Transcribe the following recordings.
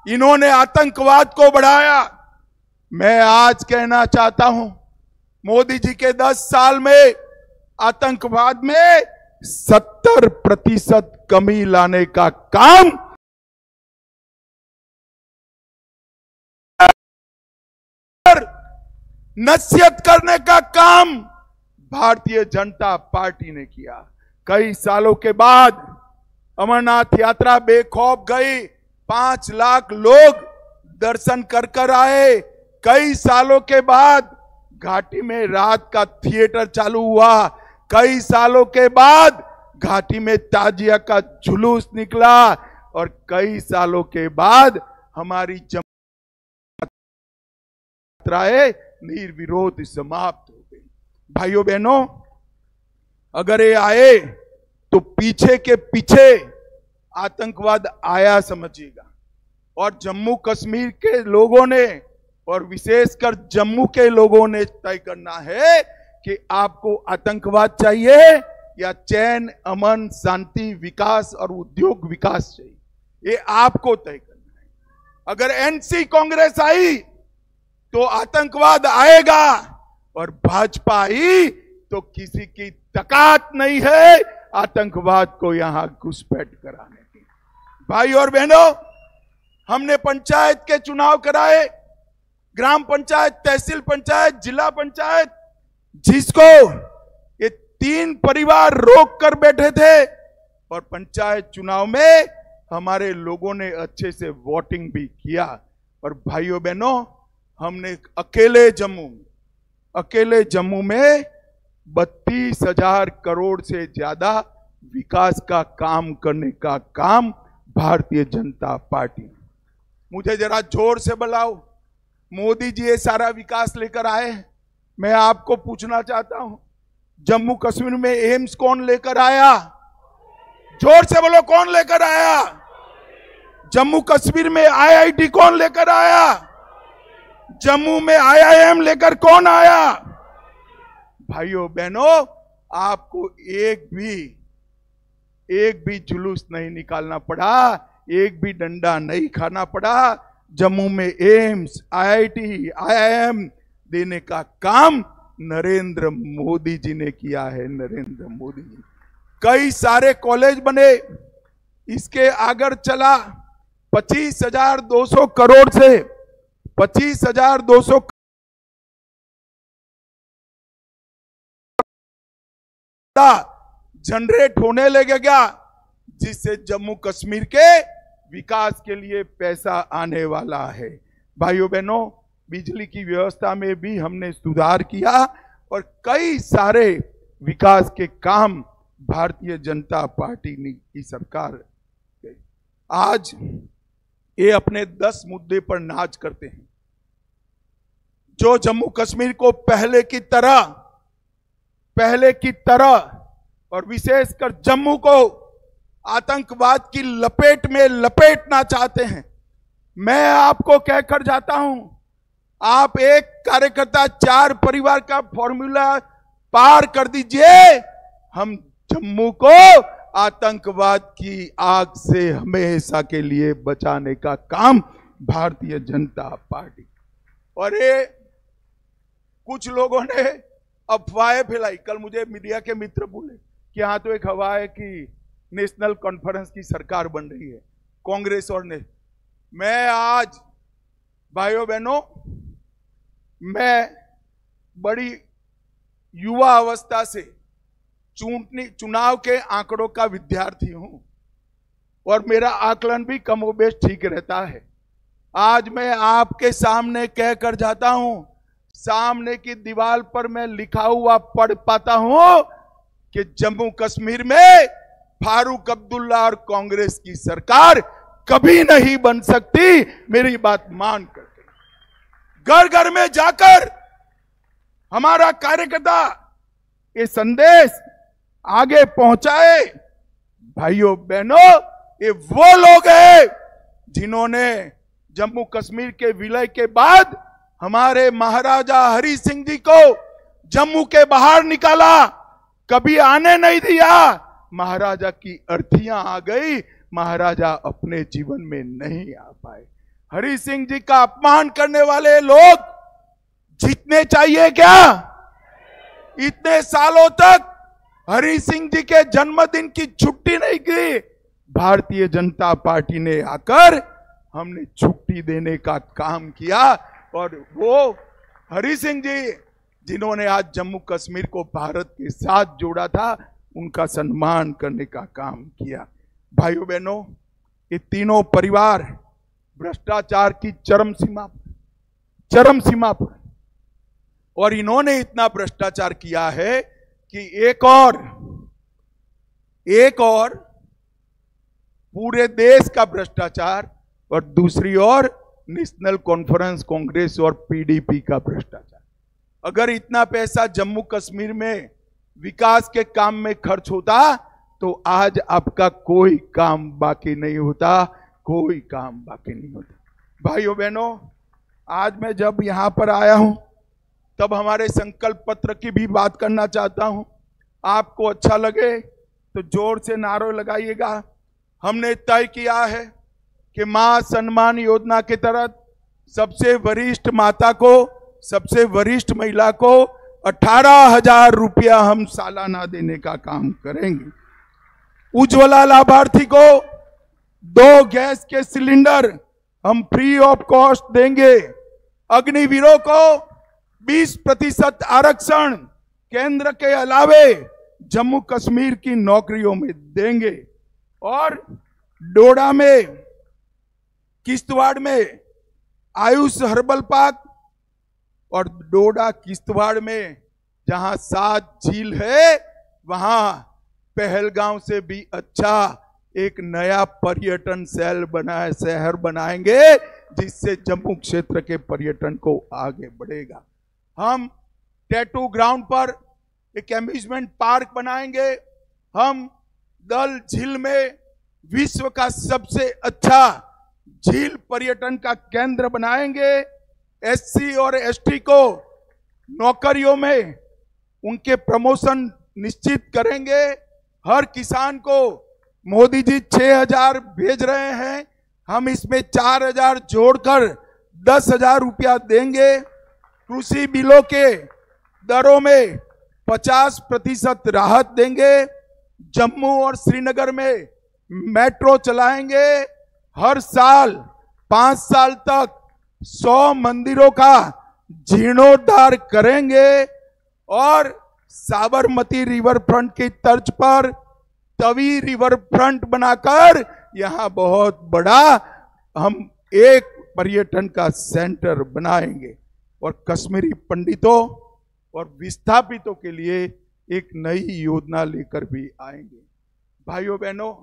इन्होंने आतंकवाद को बढ़ाया। मैं आज कहना चाहता हूं, मोदी जी के 10 साल में आतंकवाद में 70% कमी लाने का काम नसीहत करने का काम भारतीय जनता पार्टी ने किया। कई सालों के बाद अमरनाथ यात्रा बेखौफ गई, 5 लाख लोग दर्शन कर आए। कई सालों के बाद घाटी में रात का थिएटर चालू हुआ। कई सालों के बाद घाटी में ताजिया का जुलूस निकला और कई सालों के बाद हमारी यात्राएं निर्विरोध समाप्त हो गई। भाइयों बहनों, अगर ये आए तो पीछे के पीछे आतंकवाद आया समझिएगा। और जम्मू कश्मीर के लोगों ने और विशेषकर जम्मू के लोगों ने तय करना है कि आपको आतंकवाद चाहिए या चैन, अमन, शांति, विकास और उद्योग विकास चाहिए। ये आपको तय करना है। अगर एनसी कांग्रेस आई तो आतंकवाद आएगा और भाजपा आई तो किसी की ताकत नहीं है आतंकवाद को यहां घुसपैठ कराने की। भाई और बहनों, हमने पंचायत के चुनाव कराए, ग्राम पंचायत, तहसील पंचायत, जिला पंचायत, जिसको ये 3 परिवार रोक कर बैठे थे। और पंचायत चुनाव में हमारे लोगों ने अच्छे से वोटिंग भी किया। और भाइयों बहनों, हमने अकेले जम्मू में 32,000 करोड़ से ज्यादा विकास का काम करने का काम भारतीय जनता पार्टी। मुझे जरा जोर से बुलाओ, मोदी जी ये सारा विकास लेकर आए। मैं आपको पूछना चाहता हूं, जम्मू कश्मीर में एम्स कौन लेकर आया? जोर से बोलो, कौन लेकर आया? जम्मू कश्मीर में आईआईटी कौन लेकर आया? जम्मू में आईआईएम लेकर कौन आया? भाइयों बहनों, आपको एक भी जुलूस नहीं निकालना पड़ा, एक भी डंडा नहीं खाना पड़ा। जम्मू में एम्स, आईआईटी, आईआईएम देने का काम नरेंद्र मोदी जी ने किया है। नरेंद्र मोदी जी, कई सारे कॉलेज बने। इसके आगे चला 25,200 करोड़ से 25,200 जनरेट होने लगेगा, जिससे जम्मू कश्मीर के विकास के लिए पैसा आने वाला है। भाइयों बहनों, बिजली की व्यवस्था में भी हमने सुधार किया और कई सारे विकास के काम भारतीय जनता पार्टी की सरकार। आज ये अपने 10 मुद्दे पर नाज करते हैं, जो जम्मू कश्मीर को पहले की तरह और विशेषकर जम्मू को आतंकवाद की लपेट में लपेटना चाहते हैं। मैं आपको कहकर जाता हूं, आप एक कार्यकर्ता 4 परिवार का फॉर्मूला पार कर दीजिए, हम जम्मू को आतंकवाद की आग से हमेशा के लिए बचाने का काम भारतीय जनता पार्टी। और ये कुछ लोगों ने अफवाहें फैलाई। कल मुझे मीडिया के मित्र बोले कि हाँ, तो एक हवा है कि नेशनल कॉन्फ्रेंस की सरकार बन रही है, कांग्रेस और ने। मैं आज भाइयों बहनों, मैं बड़ी युवा अवस्था से चुनाव के आंकड़ों का विद्यार्थी हूं और मेरा आकलन भी कमोबेश ठीक रहता है। आज मैं आपके सामने कहकर जाता हूं, सामने की दीवार पर मैं लिखा हुआ पढ़ पाता हूं कि जम्मू कश्मीर में फारूक अब्दुल्ला और कांग्रेस की सरकार कभी नहीं बन सकती। मेरी बात मान करके घर घर में जाकर हमारा कार्यकर्ता ये संदेश आगे पहुंचाए। भाइयों बहनों, ये वो लोग हैं जिन्होंने जम्मू कश्मीर के विलय के बाद हमारे महाराजा हरि सिंह जी को जम्मू के बाहर निकाला, कभी आने नहीं दिया। महाराजा की अर्थियां आ गई, महाराजा अपने जीवन में नहीं आ पाए। हरि सिंह जी का अपमान करने वाले लोग जीतने चाहिए क्या? इतने सालों तक हरि सिंह जी के जन्मदिन की छुट्टी नहीं की। भारतीय जनता पार्टी ने आकर हमने छुट्टी देने का काम किया और वो हरि सिंह जी जिन्होंने आज जम्मू कश्मीर को भारत के साथ जोड़ा था, उनका सम्मान करने का काम किया। भाइयों बहनों, ये तीनों परिवार भ्रष्टाचार की चरम सीमा पर, और इन्होंने इतना भ्रष्टाचार किया है कि एक और पूरे देश का भ्रष्टाचार और दूसरी ओर नेशनल कॉन्फ्रेंस कांग्रेस और पीडीपी का भ्रष्टाचार। अगर इतना पैसा जम्मू कश्मीर में विकास के काम में खर्च होता तो आज आपका कोई काम बाकी नहीं होता, कोई काम बाकी नहीं होता। भाइयों बहनों, आज मैं जब यहां पर आया हूं तब हमारे संकल्प पत्र की भी बात करना चाहता हूं। आपको अच्छा लगे तो जोर से नारे लगाइएगा। हमने तय किया है कि मां सम्मान योजना के तहत सबसे वरिष्ठ माता को, सबसे वरिष्ठ महिला को 18,000 रुपया हम सालाना देने का काम करेंगे। उज्ज्वला लाभार्थी को 2 गैस के सिलेंडर हम फ्री ऑफ कॉस्ट देंगे। अग्निवीरों को 20% आरक्षण केंद्र के अलावे जम्मू कश्मीर की नौकरियों में देंगे। और डोडा में, किश्तवाड़ में आयुष हर्बल पार्क और डोडा किश्तवाड़ में जहां 7 झील है, वहां पहलगांव से भी अच्छा एक नया पर्यटन शहर बनाएंगे, जिससे जम्मू क्षेत्र के पर्यटन को आगे बढ़ेगा। हम टैटू ग्राउंड पर एक एम्यूजमेंट पार्क बनाएंगे। हम दल झील में विश्व का सबसे अच्छा झील पर्यटन का केंद्र बनाएंगे। एससी और एसटी को नौकरियों में उनके प्रमोशन निश्चित करेंगे। हर किसान को मोदी जी 6,000 भेज रहे हैं, हम इसमें 4,000 जोड़कर 10,000 रुपया देंगे। कृषि बिलों के दरों में 50% राहत देंगे। जम्मू और श्रीनगर में मेट्रो चलाएंगे। हर साल 5 साल तक 100 मंदिरों का जीर्णोद्धार करेंगे और साबरमती रिवर फ्रंट की तर्ज पर तवी रिवर फ्रंट बनाकर यहां बहुत बड़ा हम एक पर्यटन का सेंटर बनाएंगे और कश्मीरी पंडितों और विस्थापितों के लिए एक नई योजना लेकर भी आएंगे। भाइयों बहनों,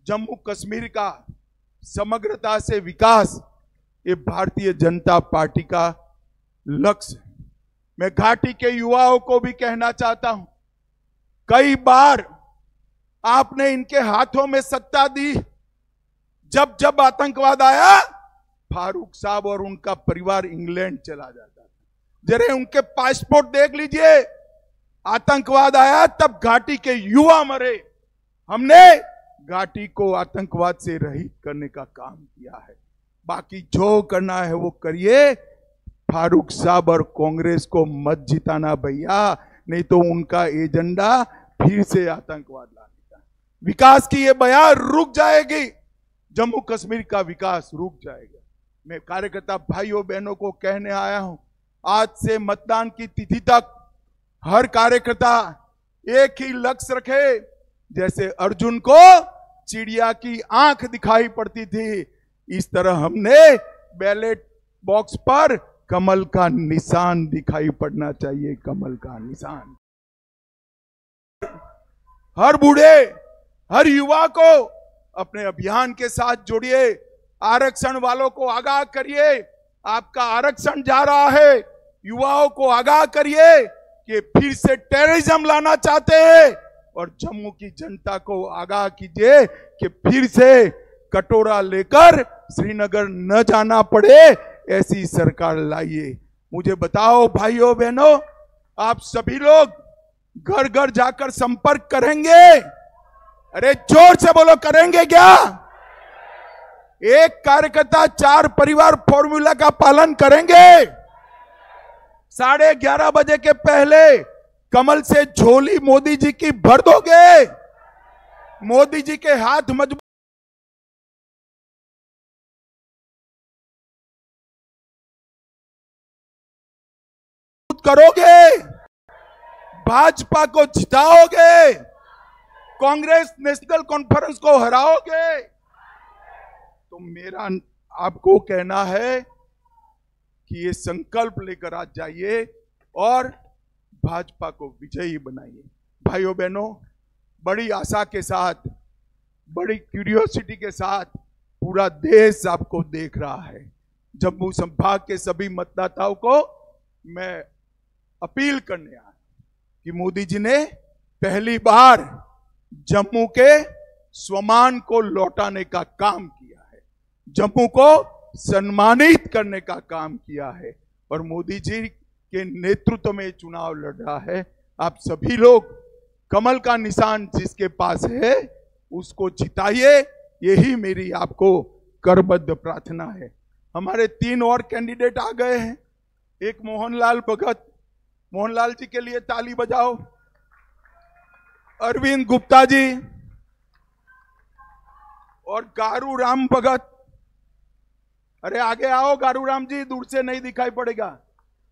जम्मू कश्मीर का समग्रता से विकास ये भारतीय जनता पार्टी का लक्ष्य है। मैं घाटी के युवाओं को भी कहना चाहता हूं, कई बार आपने इनके हाथों में सत्ता दी। जब जब आतंकवाद आया, फारूक साहब और उनका परिवार इंग्लैंड चला जाता था। जरा उनके पासपोर्ट देख लीजिए। आतंकवाद आया तब घाटी के युवा मरे। हमने घाटी को आतंकवाद से रहित करने का काम किया है। बाकी जो करना है वो करिए। फारूक साहब और कांग्रेस को मत जिताना भैया, नहीं तो उनका एजेंडा फिर से आतंकवाद लाने का। विकास की ये बयान रुक जाएगी, जम्मू कश्मीर का विकास रुक जाएगा। मैं कार्यकर्ता भाइयों बहनों को कहने आया हूं, आज से मतदान की तिथि तक हर कार्यकर्ता एक ही लक्ष्य रखे। जैसे अर्जुन को चिड़िया की आंख दिखाई पड़ती थी, इस तरह हमने बैलेट बॉक्स पर कमल का निशान दिखाई पड़ना चाहिए। कमल का निशान। हर बूढ़े, हर युवा को अपने अभियान के साथ जोड़िए। आरक्षण वालों को आगाह करिए, आपका आरक्षण जा रहा है। युवाओं को आगाह करिए कि फिर से टेररिज्म लाना चाहते हैं, और जम्मू की जनता को आगाह कीजिए कि फिर से कटोरा लेकर श्रीनगर न जाना पड़े, ऐसी सरकार लाइए। मुझे बताओ भाइयों बहनों, आप सभी लोग घर घर जाकर संपर्क करेंगे? अरे जोर से बोलो, करेंगे क्या? एक कार्यकर्ता 4 परिवार फॉर्मूला का पालन करेंगे। 11:30 बजे के पहले कमल से झोली मोदी जी की भर दोगे। मोदी जी के हाथ मजबूत करोगे, भाजपा को जिताओगे, कांग्रेस नेशनल कॉन्फ्रेंस को हराओगे। तो मेरा आपको कहना है कि ये संकल्प लेकर आज जाइए और भाजपा को विजयी बनाइए। भाइयों बहनों, बड़ी आशा के साथ, बड़ी क्यूरियोसिटी के साथ पूरा देश आपको देख रहा है। जम्मू संभाग के सभी मतदाताओं को मैं अपील करने आया कि मोदी जी ने पहली बार जम्मू के स्वमान को लौटाने का काम किया है, जम्मू को सम्मानित करने का काम किया है और मोदी जी के नेतृत्व में चुनाव लड़ रहा है। आप सभी लोग कमल का निशान जिसके पास है उसको जिताइए, यही मेरी आपको करबद्ध प्रार्थना है। हमारे 3 और कैंडिडेट आ गए हैं। एक मोहनलाल भगत, मोहनलाल जी के लिए ताली बजाओ। अरविंद गुप्ता जी और गारू राम भगत। अरे आगे आओ गारू राम जी, दूर से नहीं दिखाई पड़ेगा।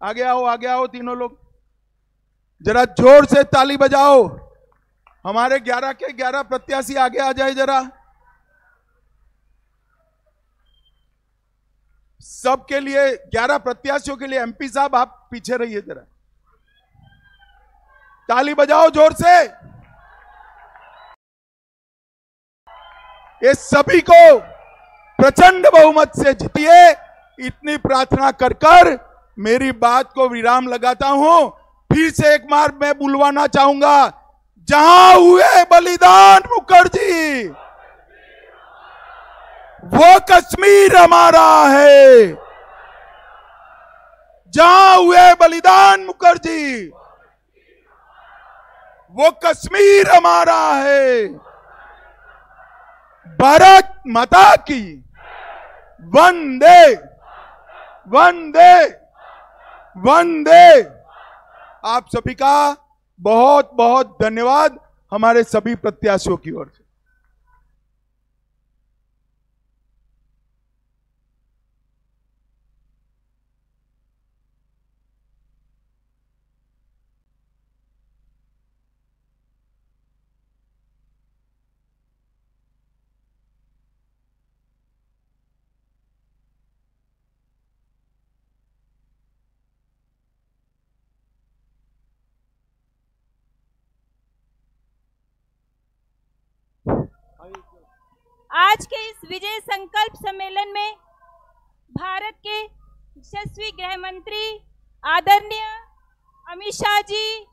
आगे आओ तीनों लोग, जरा जोर से ताली बजाओ। हमारे 11 के 11 प्रत्याशी आगे आ जाए जरा। सबके लिए 11 प्रत्याशियों के लिए एमपी साहब आप पीछे रहिए जरा। ताली बजाओ जोर से। ये सभी को प्रचंड बहुमत से जीतिए, इतनी प्रार्थना कर कर मेरी बात को विराम लगाता हूं। फिर से एक बार मैं बुलवाना चाहूंगा, जहां हुए बलिदान मुखर्जी वो कश्मीर हमारा है। जहां हुए बलिदान मुखर्जी वो कश्मीर हमारा है। भारत माता की वंदे वंदे वंदे। आप सभी का बहुत बहुत धन्यवाद हमारे सभी प्रत्याशियों की ओर से। आज के इस विजय संकल्प सम्मेलन में भारत के यशस्वी गृह मंत्री आदरणीय अमित शाह जी,